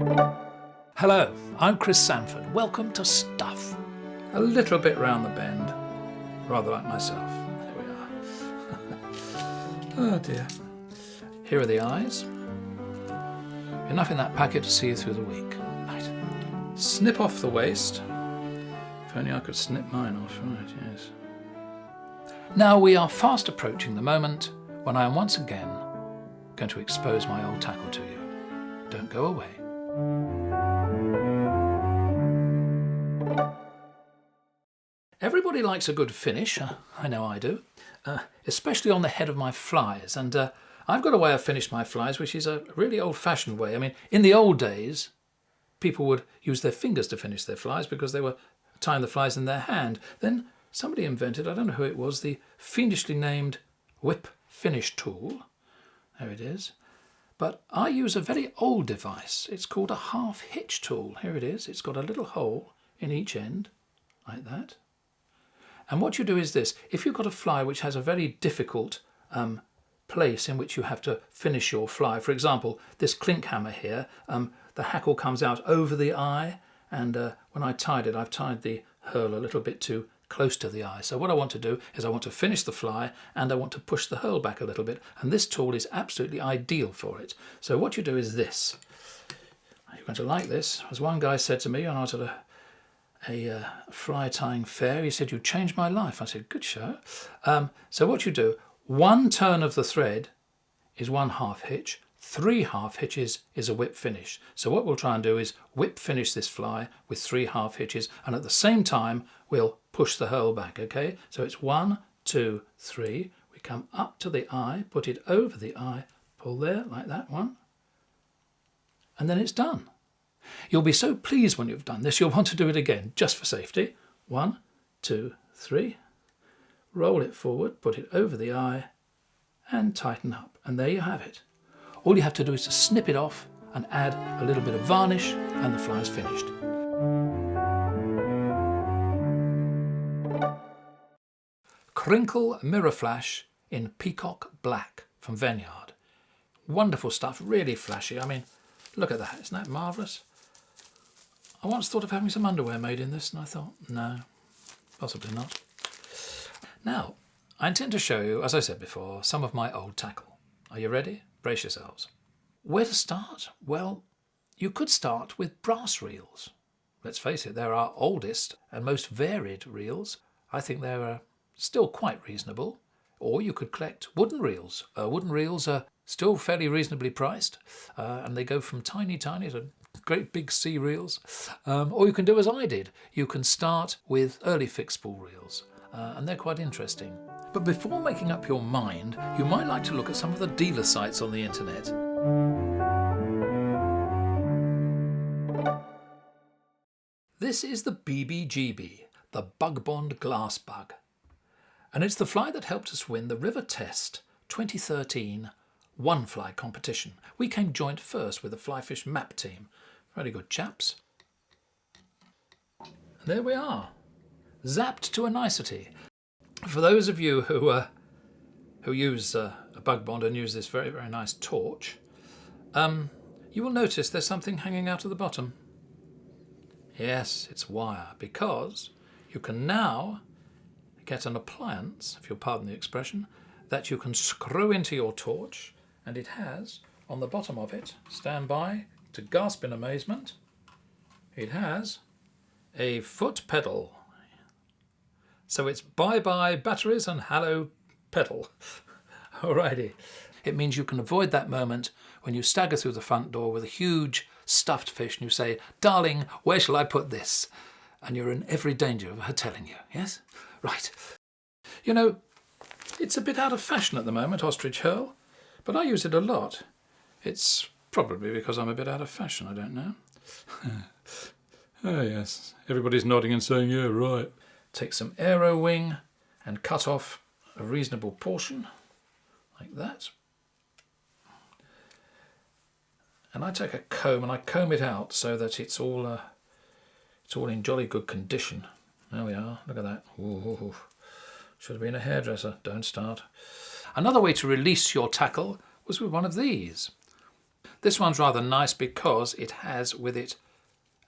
Hello, I'm Chris Sandford. Welcome to Stuff. A little bit round the bend, rather like myself. There we are. Oh dear. Here are the eyes. Enough in that packet to see you through the week. Right. Snip off the waist. If only I could snip mine off, right, yes. Now we are fast approaching the moment when I am once again going to expose my old tackle to you. Don't go away. Everybody likes a good finish, I know I do, especially on the head of my flies, and I've got a way of finish my flies which is a really old-fashioned way. I mean, in the old days people would use their fingers to finish their flies because they were tying the flies in their hand. Then somebody invented, I don't know who it was, the fiendishly named whip finish tool. There it is. But I use a very old device. It's called a half hitch tool. Here it is. It's got a little hole in each end, like that. And what you do is this. If you've got a fly which has a very difficult place in which you have to finish your fly, for example, this clink hammer here, the hackle comes out over the eye, and when I tied it, I've tied the herl a little bit too close to the eye. So what I want to do is I want to finish the fly and I want to push the herl back a little bit, and this tool is absolutely ideal for it. So what you do is this. You're going to like this. As one guy said to me when I was at a fly tying fair, he said, "You changed my life." I said, "Good show." So what you do, one turn of the thread is one half hitch, 3 half hitches is a whip finish. So what we'll try and do is whip finish this fly with 3 half hitches, and at the same time we'll push the herl back, okay? So it's 1, 2, 3. We come up to the eye, put it over the eye, pull there like that one, and then it's done. You'll be so pleased when you've done this, you'll want to do it again, just for safety. 1, 2, 3. Roll it forward, put it over the eye, and tighten up. And there you have it. All you have to do is to snip it off and add a little bit of varnish, and the fly's finished. Crinkle Mirror Flash in Peacock Black from Vineyard. Wonderful stuff, really flashy. I mean, look at that, isn't that marvellous? I once thought of having some underwear made in this, and I thought, no, possibly not. Now, I intend to show you, as I said before, some of my old tackle. Are you ready? Brace yourselves. Where to start? Well, you could start with brass reels. Let's face it, they're our oldest and most varied reels. I think they're still quite reasonable. Or you could collect wooden reels. Wooden reels are still fairly reasonably priced, and they go from tiny to great big sea reels. Or you can do as I did. You can start with early fixed spool reels, and they're quite interesting. But before making up your mind, you might like to look at some of the dealer sites on the internet. This is the BBGB, the Bug Bond Glass Bug. And it's the fly that helped us win the River Test 2013 One Fly competition. We came joint first with the Flyfish Map team. Very good chaps. And there we are, zapped to a nicety. For those of you who use a bug bond and use this very, very nice torch, you will notice there's something hanging out of the bottom. Yes, it's wire, because you can now get an appliance, if you'll pardon the expression, that you can screw into your torch, and it has, on the bottom of it, stand by to gasp in amazement, it has a foot pedal. So it's bye-bye batteries and hello pedal. Alrighty. It means you can avoid that moment when you stagger through the front door with a huge stuffed fish and you say, "Darling, where shall I put this?" And you're in every danger of her telling you, yes? Right. You know, it's a bit out of fashion at the moment, ostrich herl, but I use it a lot. It's probably because I'm a bit out of fashion, I don't know. Oh yes, everybody's nodding and saying, yeah, right. Take some aero wing and cut off a reasonable portion, like that. And I take a comb and I comb it out so that it's all in jolly good condition. There we are, look at that. Ooh, should have been a hairdresser, don't start. Another way to release your tackle was with one of these. This one's rather nice because it has with it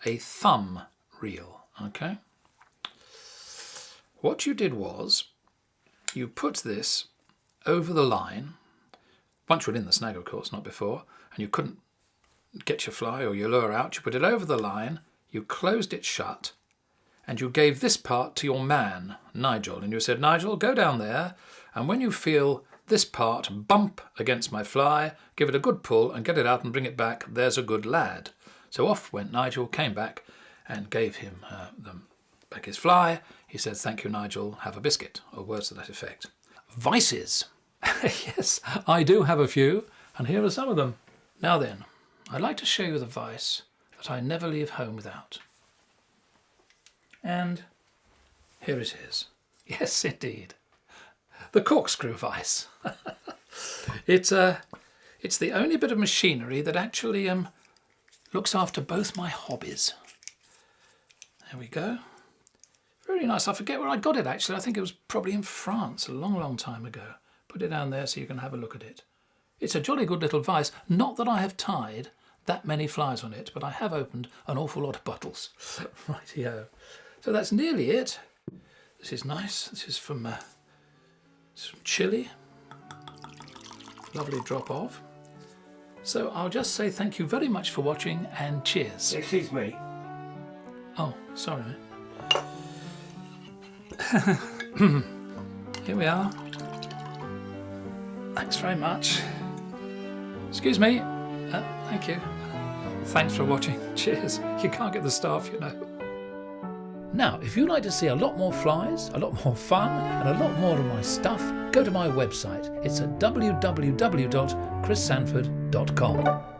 a thumb reel, okay? What you did was you put this over the line, once you were in the snag of course, not before, and you couldn't get your fly or your lure out, you put it over the line, you closed it shut, and you gave this part to your man, Nigel, and you said, Nigel, go down there, and when you feel this part bump against my fly, give it a good pull and get it out and bring it back, there's a good lad. So off went Nigel, came back and gave him back his fly. He said, thank you, Nigel, have a biscuit, or words to that effect. Vices. Yes, I do have a few, and here are some of them. Now then, I'd like to show you the vice that I never leave home without. And here it is. Yes, indeed. The corkscrew vice. It's the only bit of machinery that actually looks after both my hobbies. There we go. Very nice. I forget where I got it actually. I think it was probably in France a long, long time ago. Put it down there so you can have a look at it. It's a jolly good little vice. Not that I have tied that many flies on it, but I have opened an awful lot of bottles. Rightio. So that's nearly it. This is nice. This is from Chile. Lovely drop off. So I'll just say thank you very much for watching and cheers. Excuse me. Oh, sorry, mate. Here we are. Thanks very much. Excuse me. Thank you. Thanks for watching. Cheers. You can't get the staff, you know. Now, if you'd like to see a lot more flies, a lot more fun, and a lot more of my stuff, go to my website. It's at www.chrissandford.com.